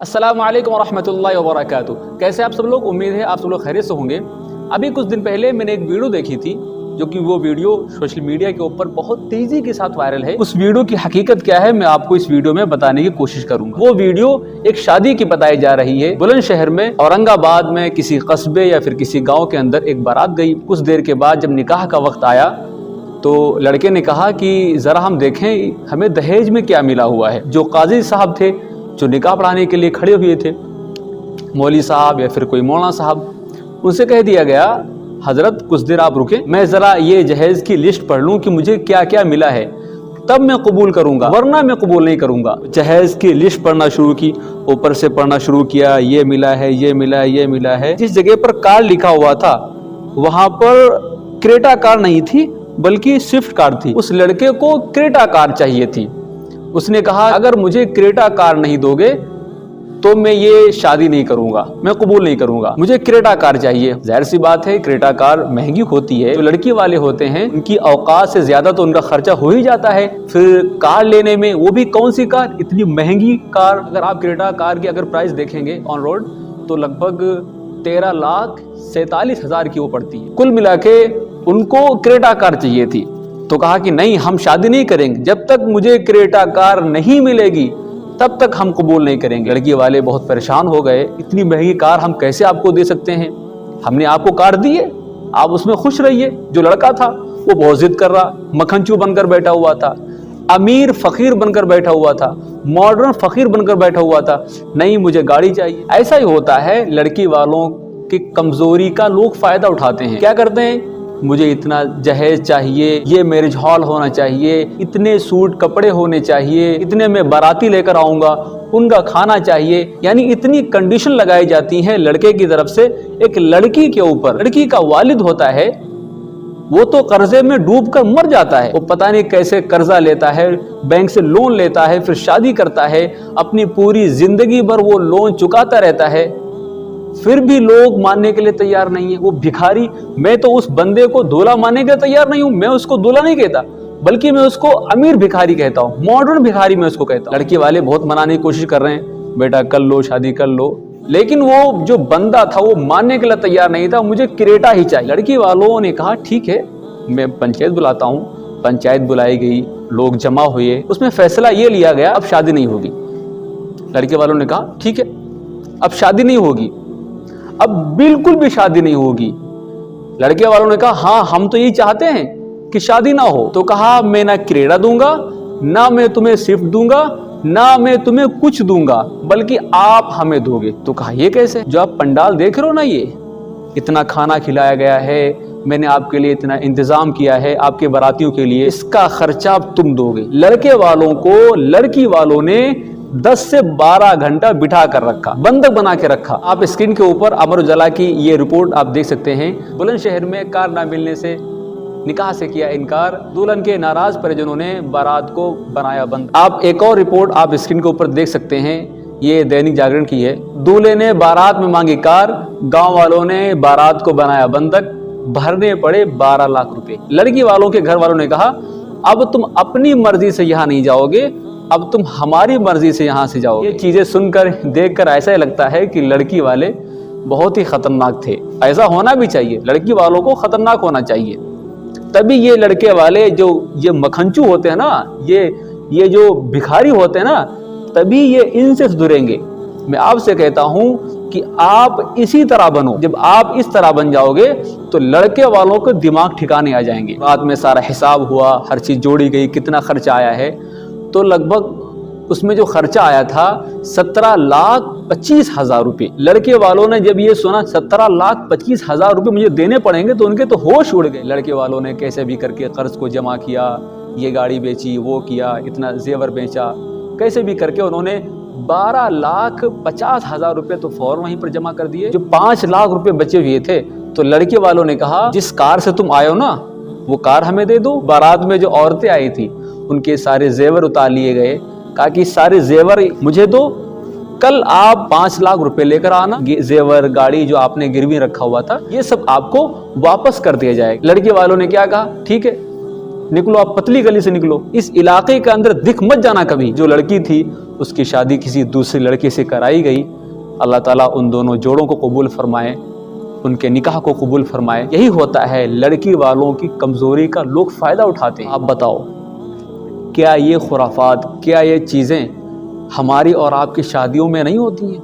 अस्सलामुअलैकुम वरहमतुल्लाहि वबरकातुहू। कैसे आप सब लोग? उम्मीद है आप सब लोग खैरियत से होंगे। अभी कुछ दिन पहले मैंने एक वीडियो देखी थी, जो कि वो वीडियो सोशल मीडिया के ऊपर बहुत तेजी के साथ वायरल है। उस वीडियो की हकीकत क्या है मैं आपको इस वीडियो में बताने की कोशिश करूंगा। वो वीडियो एक शादी की बताई जा रही है। बुलंदशहर में, औरंगाबाद में किसी कस्बे या फिर किसी गाँव के अंदर एक बारात गई। कुछ देर के बाद जब निकाह का वक्त आया तो लड़के ने कहा कि जरा हम देखें हमें दहेज में क्या मिला हुआ है। जो काजी साहब थे जो निकाह पढ़ाने के लिए खड़े हुए थे, मौलवी साहब या फिर कोई मौलाना साहब, उनसे कह दिया गया हजरत कुछ देर आप रुकें, मैं ज़रा ये जहेज की लिस्ट पढ़ लूँ कि मुझे क्या क्या मिला है, तब मैं कबूल करूँगा, वरना मैं कबूल नहीं करूँगा। जहेज की लिस्ट पढ़ना शुरू की, ऊपर से पढ़ना शुरू किया, ये मिला है, ये मिला है, ये मिला है। जिस जगह पर कार लिखा हुआ था वहाँ पर क्रेटा कार नहीं थी बल्कि स्विफ्ट कार थी। उस लड़के को क्रेटा कार चाहिए थी। उसने कहा अगर मुझे क्रेटा कार नहीं दोगे तो मैं ये शादी नहीं करूंगा, मैं कबूल नहीं करूंगा, मुझे क्रेटा कार चाहिए। जाहिर सी बात है क्रेटा कार महंगी होती है। जो लड़की वाले होते हैं उनकी औकात से ज्यादा तो उनका खर्चा हो ही जाता है फिर कार लेने में, वो भी कौन सी कार, इतनी महंगी कार। अगर आप क्रेटा कार की अगर प्राइस देखेंगे ऑन रोड तो लगभग 13,47,000 की वो पड़ती है। कुल मिला के उनको क्रेटा कार चाहिए थी। तो कहा कि नहीं, हम शादी नहीं करेंगे, जब तक मुझे क्रेटा कार नहीं मिलेगी तब तक हम कबूल नहीं करेंगे। लड़की वाले बहुत परेशान हो गए, इतनी महंगी कार हम कैसे आपको दे सकते हैं, हमने आपको कार दी है, आप उसमें खुश रहिए। जो लड़का था वो बहुत जिद कर रहा, मक्खनचू बनकर बैठा हुआ था, अमीर फकीर बनकर बैठा हुआ था, मॉडर्न फकीर बनकर बैठा हुआ था, नहीं मुझे गाड़ी चाहिए। ऐसा ही होता है, लड़की वालों की कमजोरी का लोग फायदा उठाते हैं। क्या करते हैं, मुझे इतना जहेज चाहिए, ये मैरिज हॉल होना चाहिए, इतने सूट कपड़े होने चाहिए, इतने में बाराती लेकर आऊंगा, उनका खाना चाहिए। यानी इतनी कंडीशन लगाई जाती हैं लड़के की तरफ से एक लड़की के ऊपर। लड़की का वालिद होता है वो तो कर्जे में डूबकर मर जाता है, वो पता नहीं कैसे कर्जा लेता है, बैंक से लोन लेता है, फिर शादी करता है, अपनी पूरी जिंदगी भर वो लोन चुकाता रहता है, फिर भी लोग मानने के लिए तैयार नहीं है। वो भिखारी, मैं तो उस बंदे को दूल्हा मानने के लिए तैयार नहीं हूं। मैं उसको दूल्हा नहीं कहता बल्कि मैं उसको अमीर भिखारी कहता हूं, मॉडर्न भिखारी मैं उसको कहता हूं। लड़की वाले बहुत मनाने की कोशिश कर रहे हैं, बेटा कर लो, शादी कर लो, लेकिन वो जो बंदा था वो मानने के लिए तैयार नहीं था, मुझे क्रेटा ही चाहिए। लड़की वालों ने कहा ठीक है, मैं पंचायत बुलाता हूँ। पंचायत बुलाई गई, लोग जमा हुए, उसमें फैसला ये लिया गया अब शादी नहीं होगी। लड़के वालों ने कहा ठीक है अब शादी नहीं होगी, अब बिल्कुल भी शादी नहीं होगी। लड़के वालों ने कहा हाँ हम तो यही चाहते हैं कि शादी ना हो। तो कहा मैं ना क्रेटा दूंगा, ना मैं तुम्हें स्विफ्ट दूंगा, ना मैं तुम्हें कुछ दूंगा, बल्कि आप हमें दोगे। तो कहा ये कैसे, जो आप पंडाल देख रहे हो ना, ये इतना खाना खिलाया गया है, मैंने आपके लिए इतना इंतजाम किया है आपके बारातियों के लिए, इसका खर्चा तुम दोगे। लड़के वालों को लड़की वालों ने 10 से 12 घंटा बिठा कर रखा, बंधक बना के रखा। आप स्क्रीन के ऊपर अमर उजाला की ये रिपोर्ट आप देख सकते हैं। बुलंदशहर में कार ना मिलने से निकाह से किया इनकार, दुल्हन के नाराज परिजनों ने बारात को बनाया बंद। आप एक और रिपोर्ट आप स्क्रीन के ऊपर देख सकते हैं, ये दैनिक जागरण की है। दूल्हे ने बारात में मांगी कार, गाँव वालों ने बारात को बनाया बंधक, भरने पड़े 12 लाख रुपए। लड़की वालों के घर वालों ने कहा अब तुम अपनी मर्जी से यहाँ नहीं जाओगे, अब तुम हमारी मर्जी से यहाँ से जाओगे। ये चीजें सुनकर देखकर ऐसा ही लगता है कि लड़की वाले बहुत ही खतरनाक थे। ऐसा होना भी चाहिए, लड़की वालों को खतरनाक होना चाहिए, तभी ये लड़के वाले जो ये मखनचू होते हैं ना, ये जो भिखारी होते हैं ना, तभी ये इनसे सुधरेंगे। मैं आपसे कहता हूं कि आप इसी तरह बनो। जब आप इस तरह बन जाओगे तो लड़के वालों के दिमाग ठिकाने आ जाएंगे। रात में सारा हिसाब हुआ, हर चीज जोड़ी गई, कितना खर्चा आया है, तो लगभग उसमें जो खर्चा आया था 17,25,000 रुपये। लड़के वालों ने जब ये सुना 17,25,000 रुपये मुझे देने पड़ेंगे तो उनके तो होश उड़ गए। लड़के वालों ने कैसे भी करके कर्ज को जमा किया, ये गाड़ी बेची, वो किया, इतना जेवर बेचा, कैसे भी करके उन्होंने 12,50,000 रुपये तो फौरन वहीं पर जमा कर दिए। जो 5 लाख रुपए बचे हुए थे तो लड़के वालों ने कहा जिस कार से तुम आए हो ना वो कार हमें दे दो। बारात में जो औरतें आई थी उनके सारे जेवर उतार लिए गए, कहा कि सारे जेवर मुझे दो, कल आप 5 लाख रुपए लेकर आना, जेवर गाड़ी जो आपने गिरवी रखा हुआ था ये सब आपको वापस कर दिया जाएगा। लड़के वालों ने क्या कहा, ठीक है निकलो, आप पतली गली से निकलो, इस इलाके के अंदर दिख मत जाना कभी। जो लड़की थी उसकी शादी किसी दूसरी लड़के से कराई गई। अल्लाह ताला उन दोनों जोड़ों को कबूल फरमाए, उनके निकाह को कबूल फरमाए। यही होता है, लड़की वालों की कमज़ोरी का लोग फ़ायदा उठाते हैं। आप बताओ, क्या ये खुराफात, क्या ये चीज़ें हमारी और आपकी शादियों में नहीं होती हैं?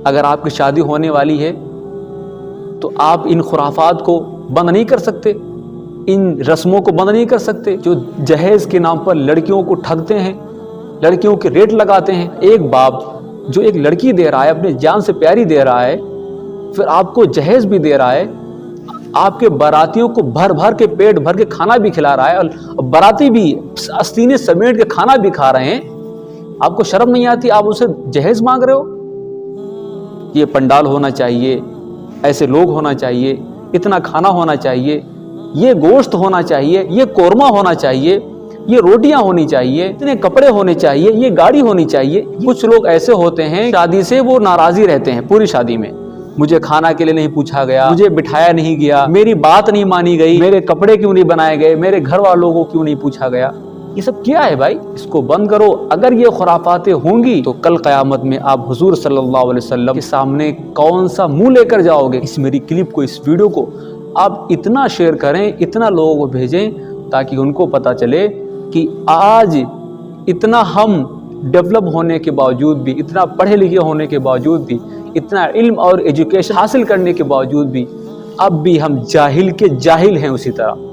अगर आपकी शादी होने वाली है तो आप इन खुराफात को बंद नहीं कर सकते, इन रस्मों को बंद नहीं कर सकते जो जहेज़ के नाम पर लड़कियों को ठगते हैं, लड़कियों के रेट लगाते हैं। एक बाप जो एक लड़की दे रहा है, अपनी जान से प्यारी दे रहा है, फिर आपको जहेज़ भी दे रहा है, आपके बारातियों को भर भर के पेट भर के खाना भी खिला रहा है, और बाराती भी आस्तीने समेट के खाना भी खा रहे हैं। आपको शर्म नहीं आती? आप उसे जहेज़ मांग रहे हो। ये पंडाल होना चाहिए, ऐसे लोग होना चाहिए, इतना खाना होना चाहिए, ये गोश्त होना चाहिए, ये कोरमा होना चाहिए, ये रोटियां होनी चाहिए, इतने कपड़े होने चाहिए, ये गाड़ी होनी चाहिए। कुछ लोग ऐसे होते हैं, शादी से वो नाराजी रहते हैं पूरी शादी में। मुझे खाना के लिए नहीं पूछा गया, मुझे बिठाया नहीं गया, मेरी बात नहीं मानी गई, मेरे कपड़े क्यों नहीं बनाए गए, मेरे घर वालों को क्यों नहीं पूछा गया। ये सब क्या है भाई? इसको बंद करो। अगर ये खुराफातें होंगी तो कल क़यामत में आप हुजूर सल्लल्लाहु अलैहि वसल्लम के सामने कौन सा मुंह लेकर जाओगे? इस मेरी क्लिप को, इस वीडियो को आप इतना शेयर करें, इतना लोगों को भेजें, ताकि उनको पता चले कि आज इतना हम डेवलप होने के बावजूद भी, इतना पढ़े लिखे होने के बावजूद भी, इतना इल्म और एजुकेशन हासिल करने के बावजूद भी अब भी हम जाहिल के जाहिल हैं उसी तरह।